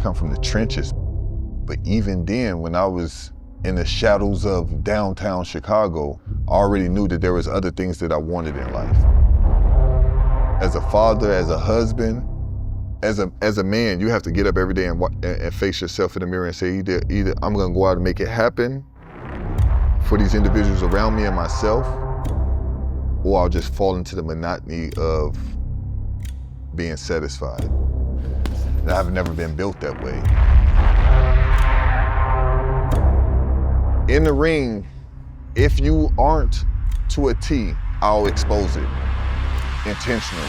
come from the trenches. But even then, when I was in the shadows of downtown Chicago, I already knew that there was other things that I wanted in life. As a father, as a husband, as a man, you have to get up every day and face yourself in the mirror and say, either I'm gonna go out and make it happen for these individuals around me and myself, or I'll just fall into the monotony of being satisfied. And I've never been built that way. In the ring, if you aren't to a T, I'll expose it intentionally.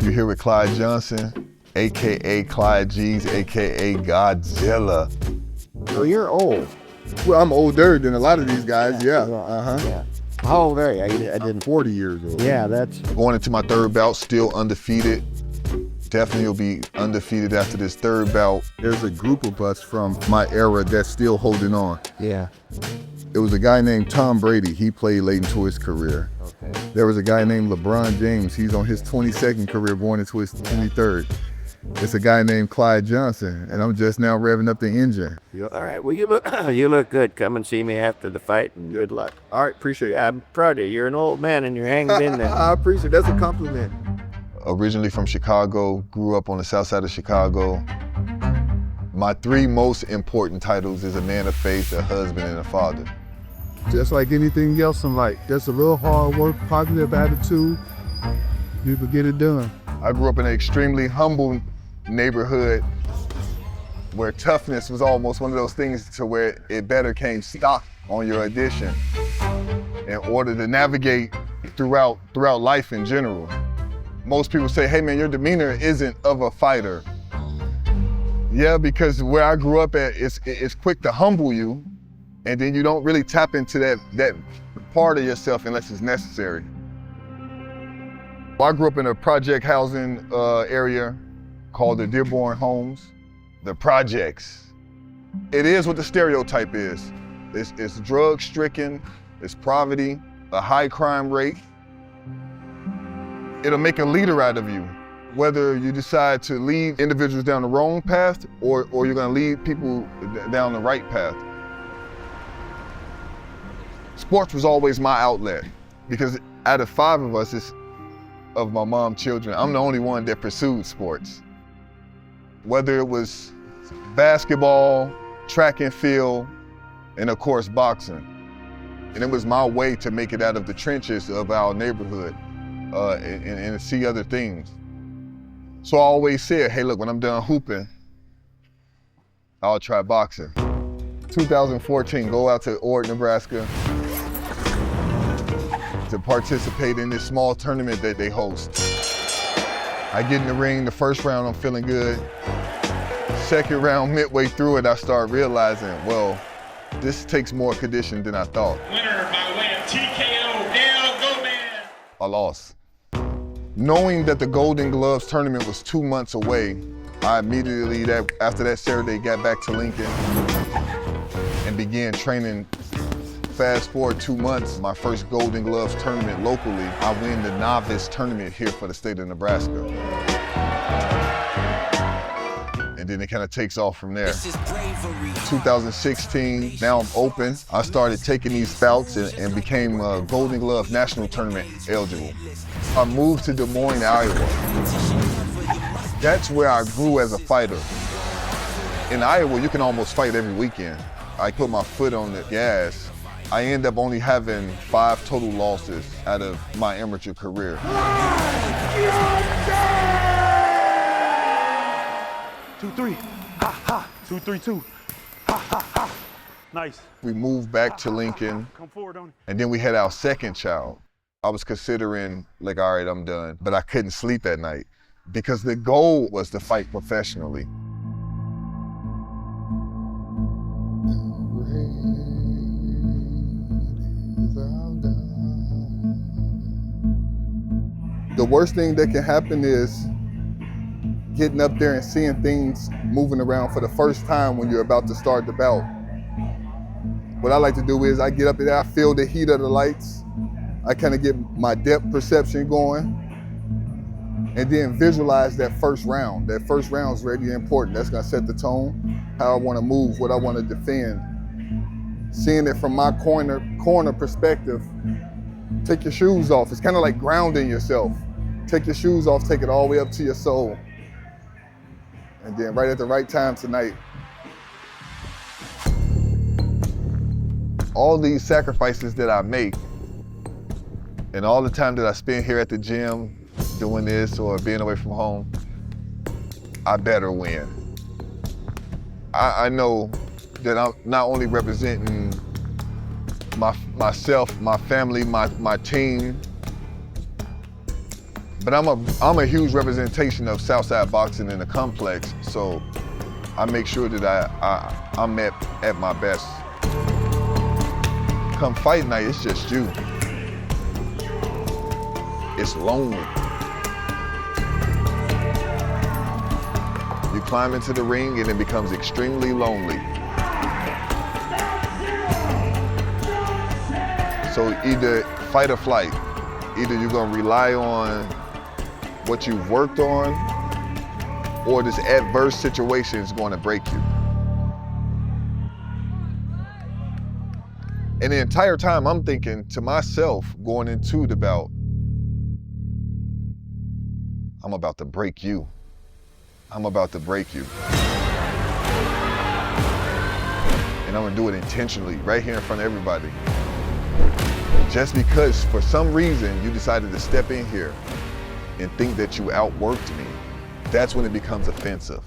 You're here with Clyde Johnson, AKA Clyde G's, AKA Godzilla. So you're old. Well, I'm older than a lot of these guys, yeah. Yeah. How old are you? I didn't. 40 years old. Yeah, that's. Going into my third bout, still undefeated. Definitely will be undefeated after this third bout. There's a group of us from my era that's still holding on. Yeah. It was a guy named Tom Brady. He played late into his career. Okay. There was a guy named LeBron James. He's on his 22nd career, going into his 23rd. It's a guy named Clyde Johnson, and I'm just now revving up the engine. All right. Well, you look good. Come and see me after the fight, and good luck. All right, appreciate it. I'm proud of you. You're an old man, and you're hanging in there. I appreciate it. That's a compliment. Originally from Chicago, grew up on the south side of Chicago. My three most important titles is a man of faith, a husband, and a father. Just like anything else in life, just a little hard work, positive attitude, you can get it done. I grew up in an extremely humble neighborhood where toughness was almost one of those things to where it better came stock on your audition in order to navigate throughout life in general. Most people say, hey man, your demeanor isn't of a fighter. Yeah, because where I grew up at, it's quick to humble you, and then you don't really tap into that part of yourself unless it's necessary. I grew up in a project housing area called the Dearborn Homes. The projects. It is what the stereotype is. It's drug-stricken, it's poverty, a high crime rate. It'll make a leader out of you, whether you decide to lead individuals down the wrong path or you're gonna lead people down the right path. Sports was always my outlet because out of 5 of us, of my mom's children, I'm the only one that pursued sports. Whether it was basketball, track and field, and of course boxing. And it was my way to make it out of the trenches of our neighborhood and see other things. So I always said, hey look, when I'm done hooping, I'll try boxing. 2014, go out to Ord, Nebraska to participate in this small tournament that they host. I get in the ring, the first round I'm feeling good. Second round, midway through it, I start realizing, well, this takes more condition than I thought. Winner by way of TKO, Dale Gomez. I lost. Knowing that the Golden Gloves tournament was 2 months away, I immediately, after that Saturday, got back to Lincoln and began training. Fast forward 2 months, my first Golden Gloves tournament locally, I win the novice tournament here for the state of Nebraska. And then it kind of takes off from there. 2016, now I'm open. I started taking these bouts and became a Golden Glove National Tournament eligible. I moved to Des Moines, Iowa. That's where I grew as a fighter. In Iowa, you can almost fight every weekend. I put my foot on the gas. I end up only having 5 total losses out of my amateur career. 2-3, ha ha, 2-3-2, ha ha ha. Nice. We moved back to Lincoln, Come forward on it. and then we had our second child. I was considering, like, all right, I'm done, but I couldn't sleep at night because the goal was to fight professionally. The worst thing that can happen is getting up there and seeing things moving around for the first time when you're about to start the bout. What I like to do is I get up there, I feel the heat of the lights. I kind of get my depth perception going, and then visualize that first round. That first round is really important. That's gonna set the tone, how I wanna move, what I wanna defend. Seeing it from my corner perspective, take your shoes off. It's kind of like grounding yourself. Take your shoes off, take it all the way up to your soul. And then right at the right time tonight. All these sacrifices that I make and all the time that I spend here at the gym doing this or being away from home, I better win. I know that I'm not only representing myself, my family, my team, but I'm a huge representation of Southside boxing in the complex, so I make sure that I'm at my best. Come fight night, it's just you. It's lonely. You climb into the ring and it becomes extremely lonely. So either fight or flight. Either you're gonna rely on what you've worked on, or this adverse situation is gonna break you. And the entire time I'm thinking to myself going into the bout, I'm about to break you. I'm about to break you. And I'm gonna do it intentionally, right here in front of everybody. Just because for some reason you decided to step in here and think that you outworked me, that's when it becomes offensive.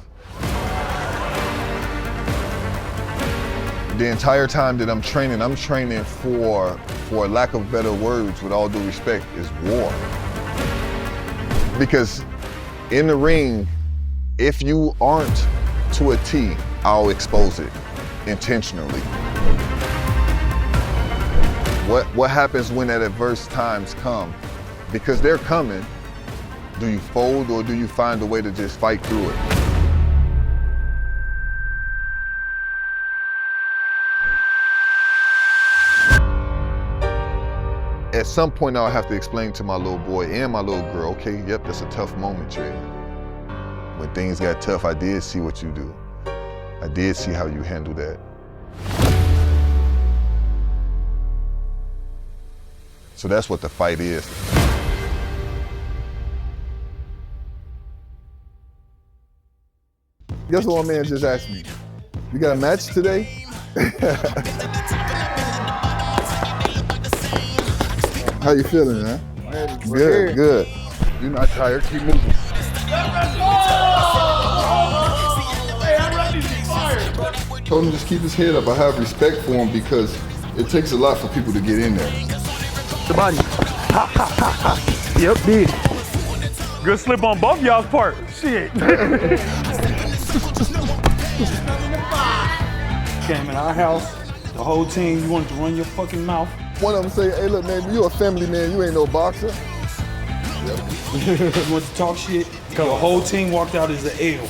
The entire time that I'm training for lack of better words, with all due respect, is war. Because in the ring, if you aren't to a T, I'll expose it intentionally. What happens when that adverse times come? Because they're coming, do you fold or do you find a way to just fight through it? At some point, I'll have to explain to my little boy and my little girl, okay, yep, that's a tough moment, Trey. When things got tough, I did see what you do. I did see how you handle that. So that's what the fight is. Guess what my man just asked me? You got a match today? How you feeling, man? Good, good. You're not tired, keep moving. Told him just keep his head up. I have respect for him because it takes a lot for people to get in there. The body. Ha, ha, ha, ha. Yep, big. Good slip on both y'all's part. Shit. Came in our house, the whole team, you wanted to run your fucking mouth. One of them say, hey look man, you a family man, you ain't no boxer. You want to talk shit, the whole team walked out as an L.